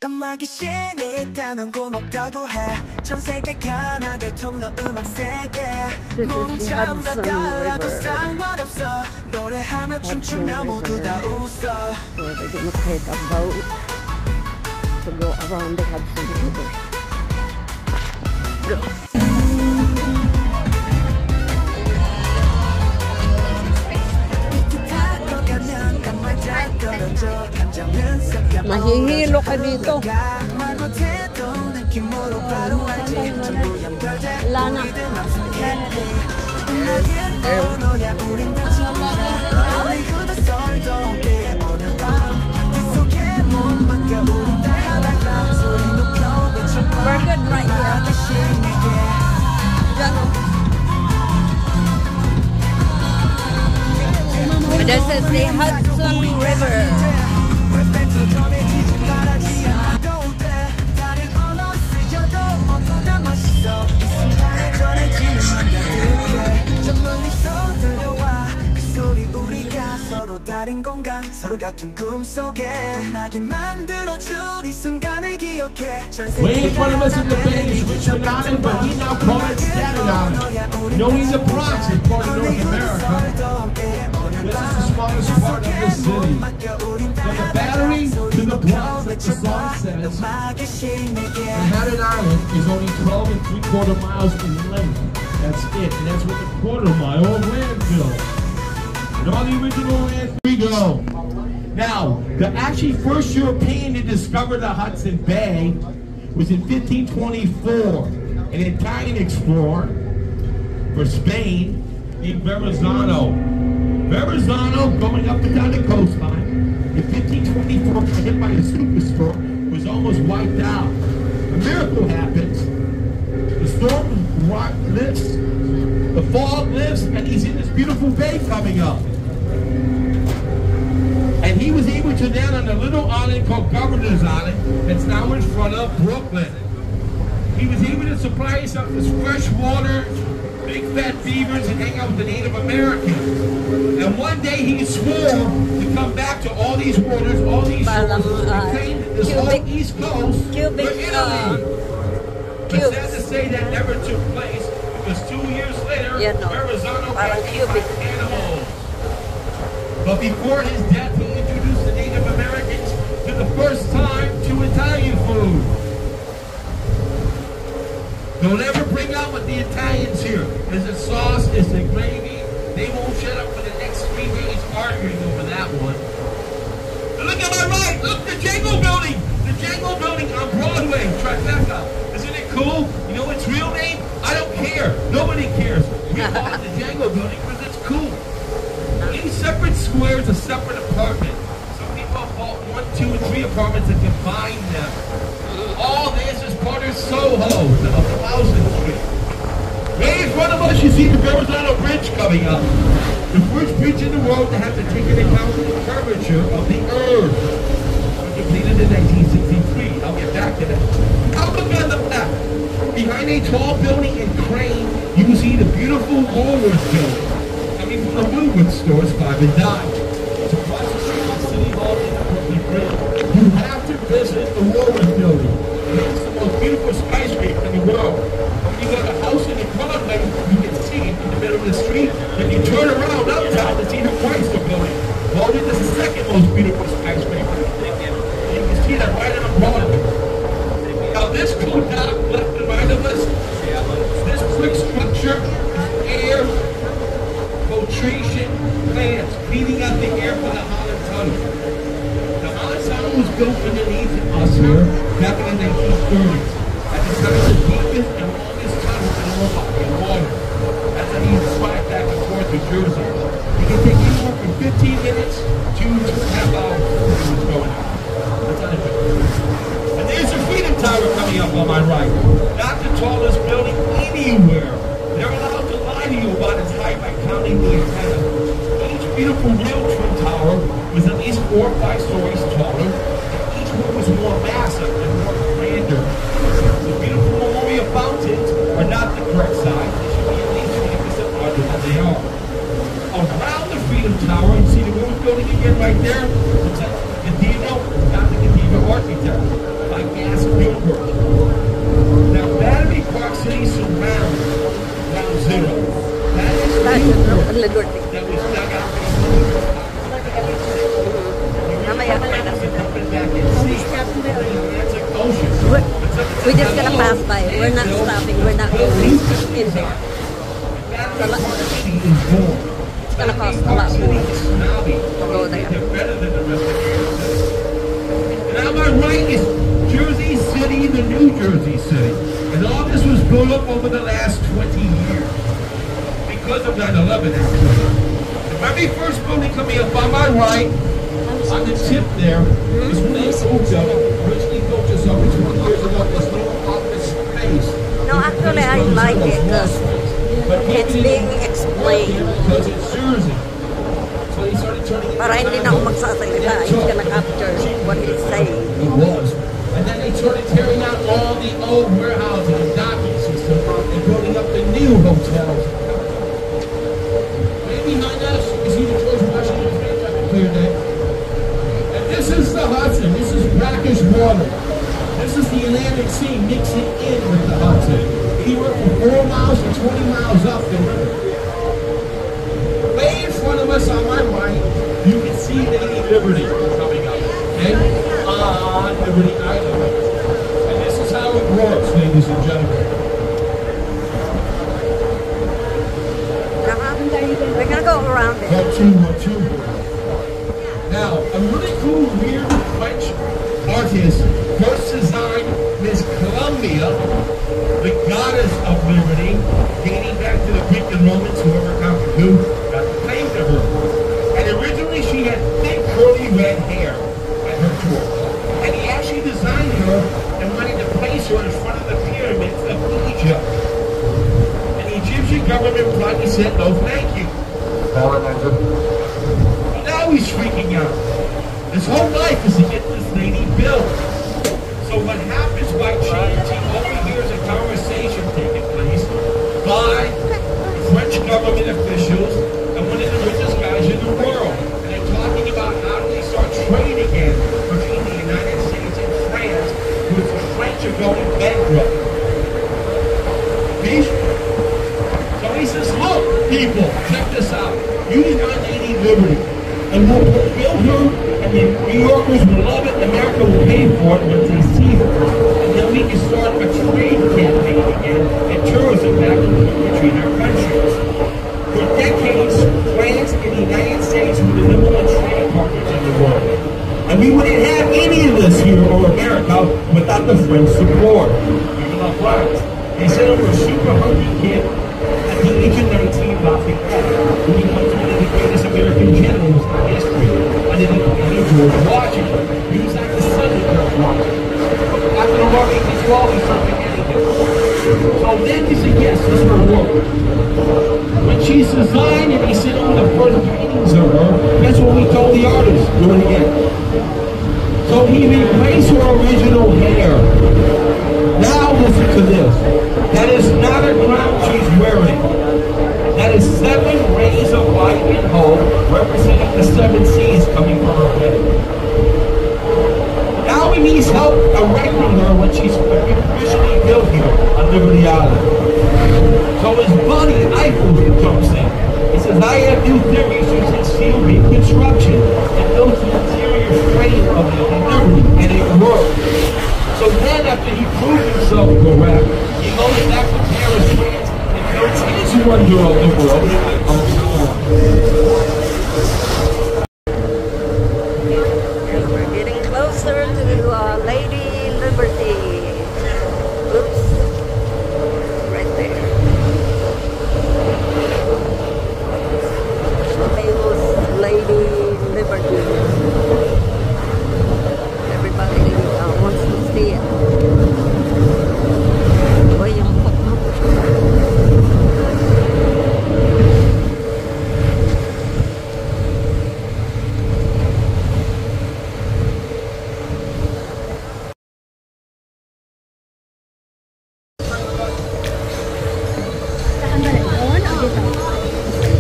음악이 신이 있다면 고맙다고 해. 전 세계가 나를 통로 음악 세계. 몸 잡아 달라도 상관없어. 노래하며 춤추며 모두 다 웃어. So they're going to take a boat to go around the Hudson River. Mahihilo ka dito. Lana. We're good right here. This is the Hudson River. 다른 공간 서로 같은 꿈속에 나게 만들어준 이 순간을 기억해. Way in front of us in the bay is Richmond Island, but we now call it Staten Island. Knowing the Bronx is part of North America. This is the smallest part of the city. From the Battery to the Bronx, like the song says, Manhattan Island is only 12 3/4 miles in length. That's it, and that's with a quarter-mile landfill. And all the original landfill. We go. Now, the actually first European to discover the Hudson Bay was in 1524. An Italian explorer for Spain named Verrazano. Verrazano, going up and down the coastline, in 1524, hit by a superstorm, was almost wiped out. A miracle happens. The storm lifts, the fog lifts, and he's in this beautiful bay coming up. And he was able to land on a little island called Governor's Island that's now in front of Brooklyn. He was able to supply himself with fresh water, big fat beavers, and hang out with the Native Americans. And one day he swore to come back to all these waters, all these shores, and claim this whole East Coast for Italy. But sad to say that never took place because 2 years later, Verrazano got eaten by animals. But before his death, he introduced the Native Americans for the first time to Italian food. Don't ever bring out what the Italians here. Is the sauce, is the gravy. They won't shut up for the next 3 days arguing over that one. And look at my right, look, the Jango Building! The Jango Building on Broadway, Tribeca. Isn't it cool? You know its real name? I don't care. Nobody cares. We call it the Jango Building because it's cool. Each separate square is a separate apartment. Some people bought 1, 2, and 3 apartments and combined them. All this is part of Soho, of 1000th Street. Right in front of us, you see the Verrazano Bridge coming up. The first bridge in the world to have to take into account the curvature of the Earth. Completed in 1963. I'll get back to that. Now look on the map. Behind a tall building and crane, you can see the beautiful Woolworth building. Coming from the Woolworth stores, 5 and Dime. It's across the street from City Hall in the Brooklyn Bridge. You have to visit the Woolworth building. It's the most beautiful skyscraper in the world. When you got a house in the Broadway, you can see it in the middle of the street. If you turn around uptown, it's even Chrysler building. Well, it is the second most beautiful skyscraper. You can see that right on Broadway. Now this cool dock left and right of us, this brick structure is air filtration plants, cleaning out the air for the Holland Tunnel. The Holland Tunnel was built underneath us here back in the 1930s. At the time, the deepest and longest tunnel in water. That's how you fly back and forth to Jersey. You can take anywhere from 15 minutes to 2.5 hours to see what's going on. That's how they do it. And there's the Freedom Tower coming up on my right. Not the tallest building anywhere. They're allowed to lie to you about its height by counting the antenna. Each beautiful real twin tower was at least 4 or 5 stories taller, and each one was more massive and more grander. The beautiful memorial fountains are not the correct size. They should be at least 20% larger than they are. Around the Freedom Tower, you see the Woolworth building again right there? It's like Gadino, not the Gadino architect. sea. Atlantic Ocean. We're just gonna pass by. We're not stopping. We're not going in there. It's gonna cost a lot more to go there. And on my right is Jersey City, the New Jersey City. And all this was built up over the last 20 years. Because of 9/11, actually. The very first building coming up on my right, on the tip there, was when they moved up, originally built just over 20 years ago, this little office space. No, actually I like it because it's being explained. Because it's Jersey. So he started turning it Para hindi na ako magsasalita. He's gonna capture what he's saying. It was. And then they started tearing out all the old warehousing and docking system and building up the new hotels. Right behind us, you can see the George Washington Bridge up in clear day. And this is the Hudson. This is brackish water. This is the Atlantic Sea mixing in with the Hudson. Anywhere from 4 miles to 20 miles up the river. Way in front of us on my right, you can see Lady Liberty coming up. Okay? On Liberty Island. And this is how it works, ladies and gentlemen. We're gonna go around it. Now, a really cool, weird French artist first designed Miss Columbia, the goddess of liberty, dating back to the Greek and Romans, whoever conquered who, got the claim to her. And originally she had thick, curly red hair at her tour. And he actually designed her and wanted to place her in front of the pyramids of Egypt. And the Egyptian government probably said, no thank you. Now he's freaking out. His whole life is to get this lady built. So what happens by chance, he overhears a conversation taking place by French government officials and one of the richest guys in the world. And they're talking about how do they start trade again between the United States and France, because the French are going bankrupt. So he says, look, people, check this out. Use my Lady Liberty. And we'll build her, and the New Yorkers will love it, America will pay for it once they see her. And then we can start a trade campaign again and tourism back between our countries. For decades, France and the United States were the number one trading partners in the world. And we wouldn't have any of this here or America without the French support. Even our blacks. They sent over a super hungry kid at the age of 19, Lafayette, who becomes one of the greatest American generals in history, under the command of George Washington. He was like the son of George Washington. After the war, he was he started getting him. So then he said, yes, this will work. When she's designed and he sent over the first paintings of her, that's what we told the artist, do it again. So he replaced her original hair. Now listen to this. That is not a crown she's wearing. That is 7 rays of light and hope, representing the 7 seas coming from her head. Now he needs help erecting her when she's officially built here on Liberty Island. So his buddy Eiffel jumps in. He says, I have new theories using steel beam construction and built the interior frame of the Liberty, and it worked. So then, after he proved himself correct, he goes back to Paris, France, and builds his wonder of the world on Tour. We're getting closer to Lady Liberty. Oops. Right there. Famous Lady Liberty. Everybody wants to see it. Boy, yung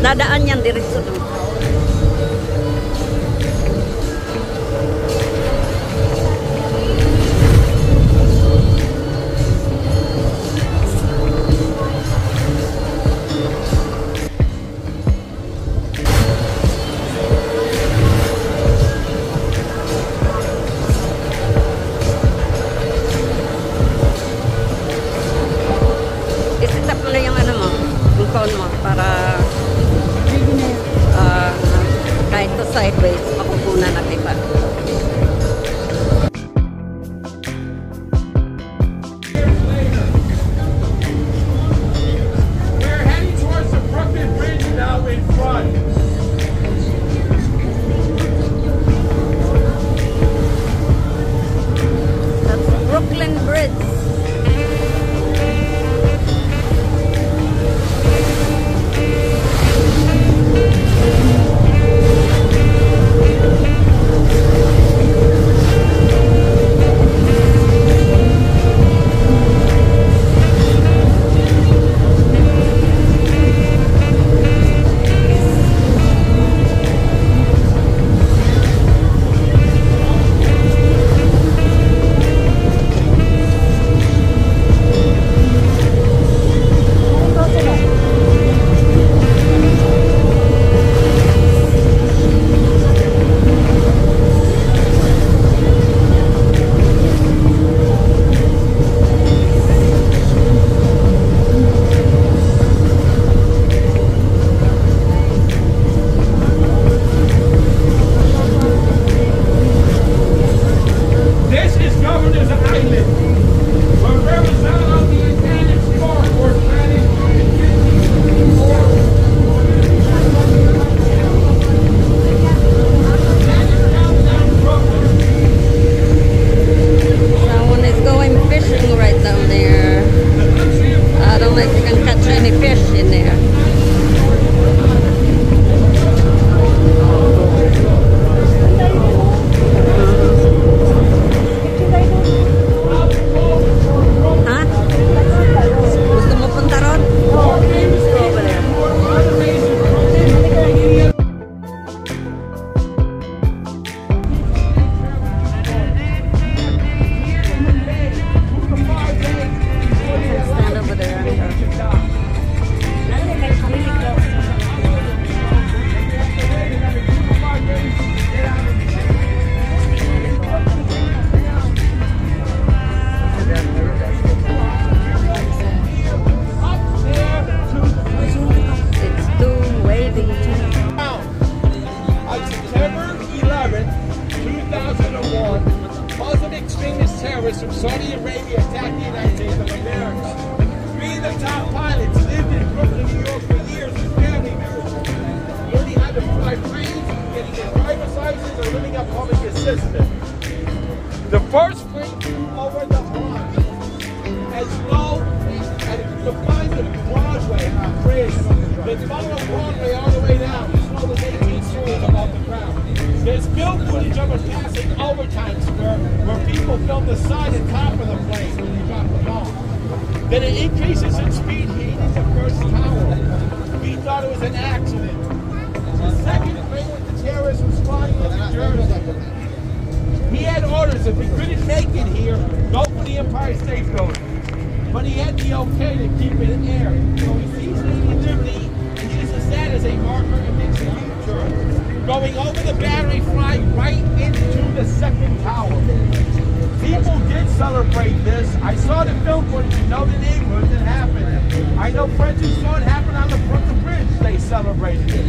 nadaan yan diretso doon. Brooklyn Bridge. terrorists from Saudi Arabia attacked the United States of America. 3 of the top pilots lived in Brooklyn, New York for years with family members. Learning how to fly planes, getting their driver's license, or living up public assistance. The first plane flew over the pond as low as you can find the Broadway bridge. Then follow Broadway all the way down, as low as 18 stories above the ground. There's film footage of it passing over Times Square where people film the side and top of the plane when you drop the bomb. Then it increases in speed, hitting the first tower. We thought it was an accident. The second plane with the terrorist was flying into Jersey. He had orders if he couldn't make it here, go for the Empire State Building. But he had the okay to keep it in air. So he sees Lady Liberty and uses that as a marker and makes a U-turn. Going over the battery, flying right into the second tower. People did celebrate this. I saw the film footage, you know the neighborhood that happened. I know friends who saw it happen on the Brooklyn Bridge, they celebrated it.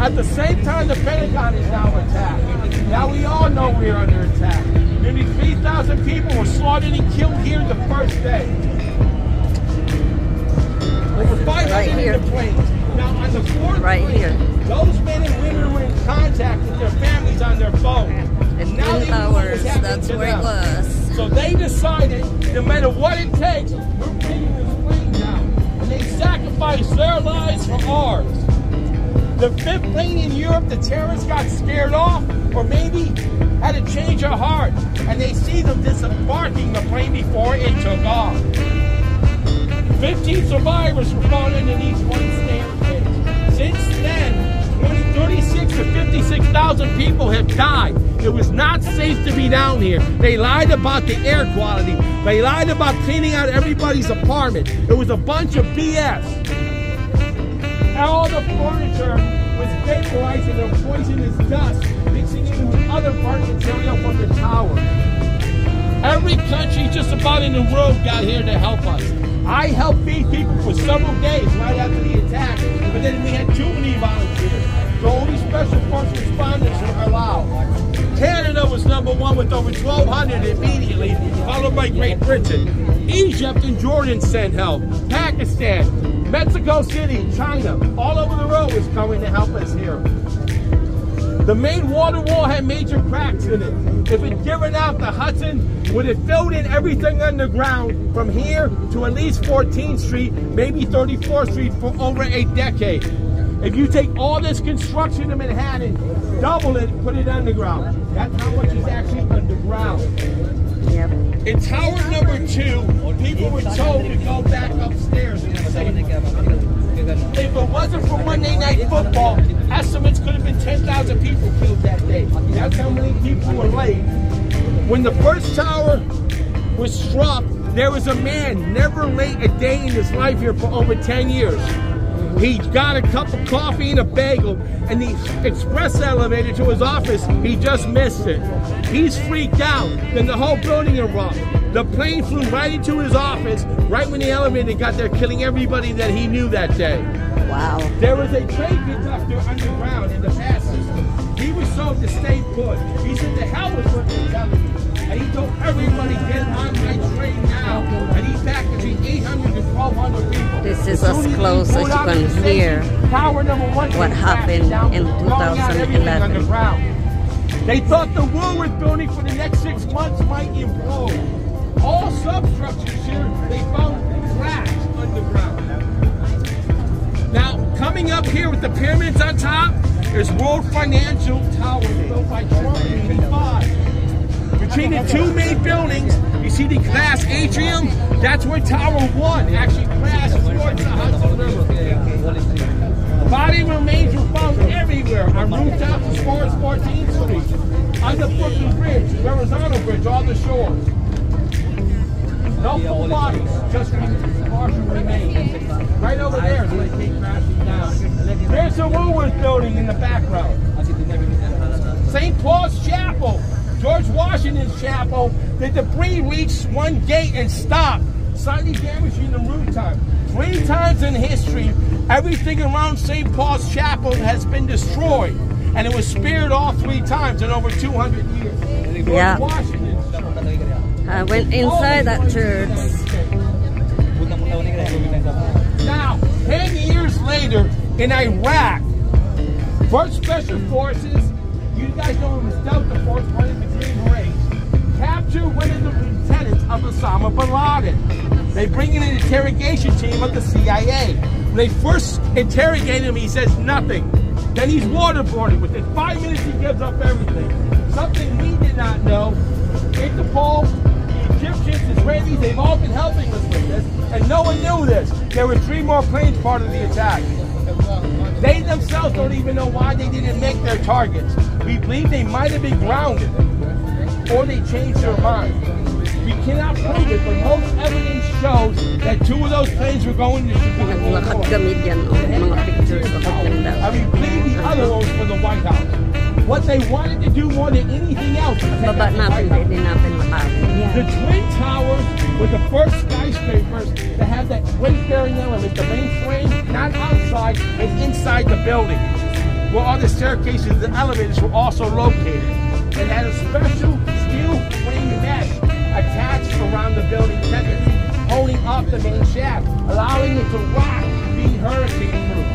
At the same time, the Pentagon is now attacked. Now we all know we're under attack. Nearly 3,000 people were slaughtered and killed here the first day. Over 500 in the planes. Now on the fourth plane, those men and women were in contact with their families on their phone. And now they knew what was happening that's to where them. It was. So they decided, no matter what it takes, we're taking this plane down. And they sacrificed their lives for ours. The fifth plane in Europe, the terrorists got scared off, or maybe had to change their heart. And they see them disembarking the plane before it took off. 15 survivors were found underneath one staircase. Since then, 36 to 56,000 people have died. It was not safe to be down here. They lied about the air quality. They lied about cleaning out everybody's apartment. It was a bunch of BS. All the furniture was vaporized in a poisonous dust, mixing in with other parts material from the tower. Every country just about in the world got here to help us. I helped feed people for several days right after the attack, but then we had too many volunteers, so only special force responders were allowed. Canada was #1 with over 1,200 immediately, followed by Great Britain. Egypt and Jordan sent help. Pakistan, Mexico City, China, all over the world was coming to help us here. The main water wall had major cracks in it. If it given out, the Hudson would have filled in everything underground from here to at least 14th Street, maybe 34th Street for over a decade. If you take all this construction in Manhattan, double it, put it underground. That's how much is actually underground. Yep. In tower number 2, people were told to go back upstairs and save them. If it wasn't for Monday Night Football, estimates could have been 10,000 people killed that day. That's how many people were late. When the first tower was struck, there was a man never late a day in his life here for over 10 years. He got a cup of coffee and a bagel, and the express elevator to his office, he just missed it. He's freaked out. Then the whole building erupted. The plane flew right into his office, right when the elevator got there, killing everybody that he knew that day. Wow. There was a train conductor underground in the pass system. He was told to stay put. He said, the hell was what they're telling me. And he told everybody, get on my train now. And he packed between 800 to 1,200 people. This is as close as you can hear what happened in 2011. They thought the Woolworth building for the next 6 months might implode. All substructures here, they found cracks underground. Now, coming up here with the pyramids on top, is World Financial Tower, built by Trump in 1985. Between the two main buildings, you see the glass atrium, that's where Tower 1 actually crashed towards the Hudson River. Body remains were found everywhere, on rooftops as far as 14th Street, on the Brooklyn Bridge, Verrazano Bridge, all the shores. No full bodies, just partial remains. Right over there is where they came crashing down. There's the Woolworth building in the background. St. Paul's Chapel, George Washington's Chapel. The debris reached one gate and stopped, slightly damaging the rooftop. 3 times in history, everything around St. Paul's Chapel has been destroyed, and it was spared all 3 times in over 200 years. Yeah. George Washington's Chapel. I went inside that church. Now, 10 years later, in Iraq, first Special Forces, you guys know it was Delta Force, one of the Green Berets, captured one of the lieutenants of Osama bin Laden. They bring in an interrogation team of the CIA. When they first interrogate him, he says nothing. Then he's waterboarded. Within 5 minutes, he gives up everything. Something we did not know. Interpol, the Egyptians, Israelis, they've all been helping us with this, and no one knew this. There were 3 more planes part of the attack. They themselves don't even know why they didn't make their targets. We believe they might have been grounded, or they changed their mind. We cannot prove it, but most evidence shows that 2 of those planes were going to Chicago. And we believe the other ones for the White House. What they wanted to do more than anything else was the Twin Towers were the first skyscrapers to have that weight-bearing element, the main frame, not outside, but inside the building, where all the staircases and elevators were also located. It had a special steel frame mesh attached around the building, technically holding up the main shaft, allowing it to rock, being hurricane-proof.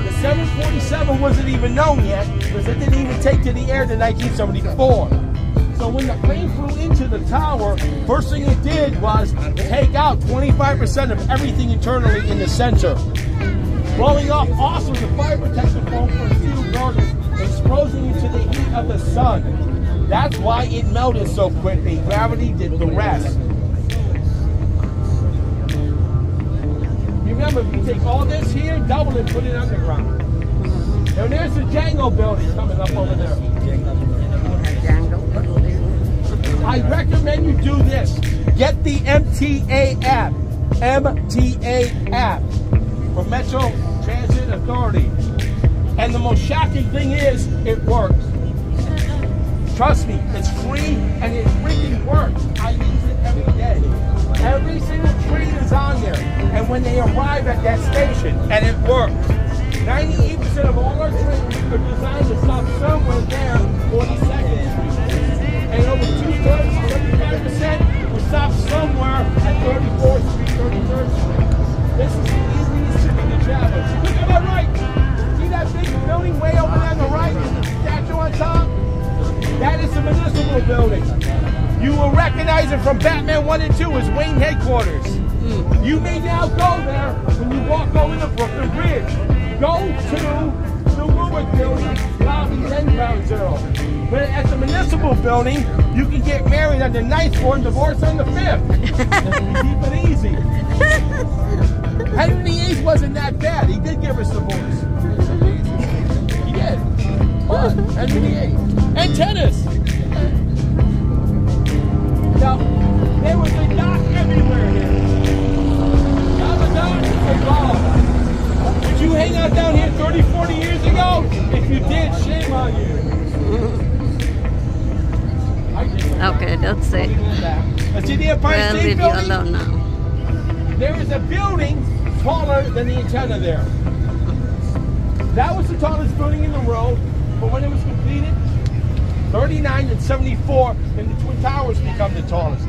The 747 wasn't even known yet, because it didn't even take to the air in 1974. So when the plane flew into the tower, first thing it did was take out 25% of everything internally in the center. Blowing off also the fire protective foam for steel girders, exposing it to the heat of the sun. That's why it melted so quickly. Gravity did the rest. Remember, if you take all this here, double it, put it underground. And there's the Django building coming up over there. I recommend you do this. Get the MTA app. MTA app for Metro Transit Authority. And the most shocking thing is, it works. Trust me, it's free and it freaking works. I use it every day. Every single train is on there. And when they arrive at that station, and it works. 98% of all our trains are designed to stop somewhere there, 42nd Street. And over 2/3, 75%, will stop somewhere at 34th Street, 33rd Street. This is the easiest city to travel. Look at my right. See that big building way over there on the right? Is the Statue on Minutemen 1 and 2 is Wayne headquarters. You may now go there when you walk over the Brooklyn Bridge. Go to the Woodward Building, lobby 10,000. But at the municipal building, you can get married on the 9th floor and divorce on the 5th. Keep it easy. Henry VIII wasn't that bad. He did give us divorce. He did. What? Henry VIII. And tennis. Now, there was a dock everywhere here. Now the dock is a ball. Did you hang out down here 30, 40 years ago? If you did, shame on you. Okay, that's it. Let's see the Empire We'll State leave you Building. alone now. There is a building taller than the antenna there. That was the tallest building in the world, but when it was completed, 39 and 74, and the Twin Towers become the tallest.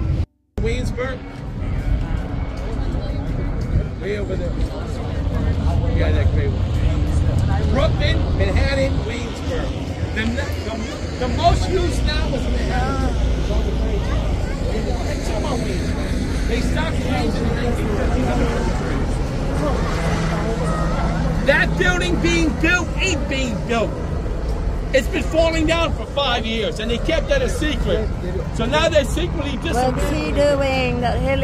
Williamsburg, way over there. Yeah, that great one. Brooklyn, Manhattan, Williamsburg. The most used now is Manhattan. They stopped using in 1950. That building being built ain't being built. It's been falling down for 5 years, and they kept that a secret. So now they're secretly disappearing. What's he doing? That Before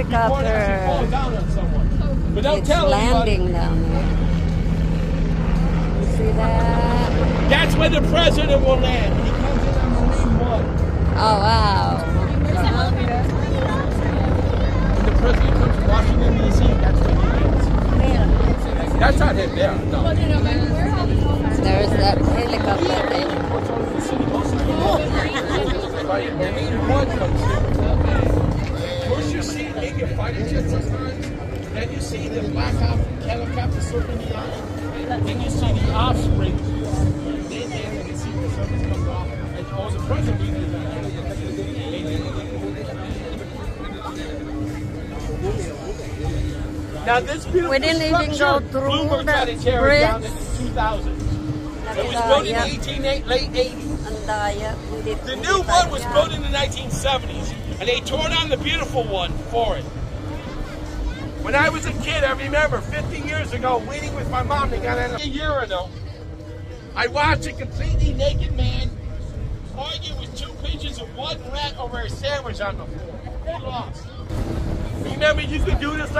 it actually falls helicopter. down on someone. But don't It's tell landing anybody. down there. You see that? That's where the president will land. He comes in on Marine One. Oh, wow. When the president comes to Washington, D.C., that's when he lands. That's not him there, no. There's that helicopter thing. Marine One comes in. First you see naked fighter jets sometimes, then you see the black helicopter circling the island, then you see the offspring. Then you can see the surface comes off, and oh, the president is now this beautiful We didn't even go structure, through Bloomberg that tried to tear it down in the 2000s. It was built in the late 80s. The new one was built in the 1970s, and they tore down the beautiful one for it. When I was a kid, I remember 50 years ago, waiting with my mom to get in a urinal. I watched a completely naked man argue with 2 pigeons and 1 rat over a sandwich on the floor. He lost. Remember, you could do this.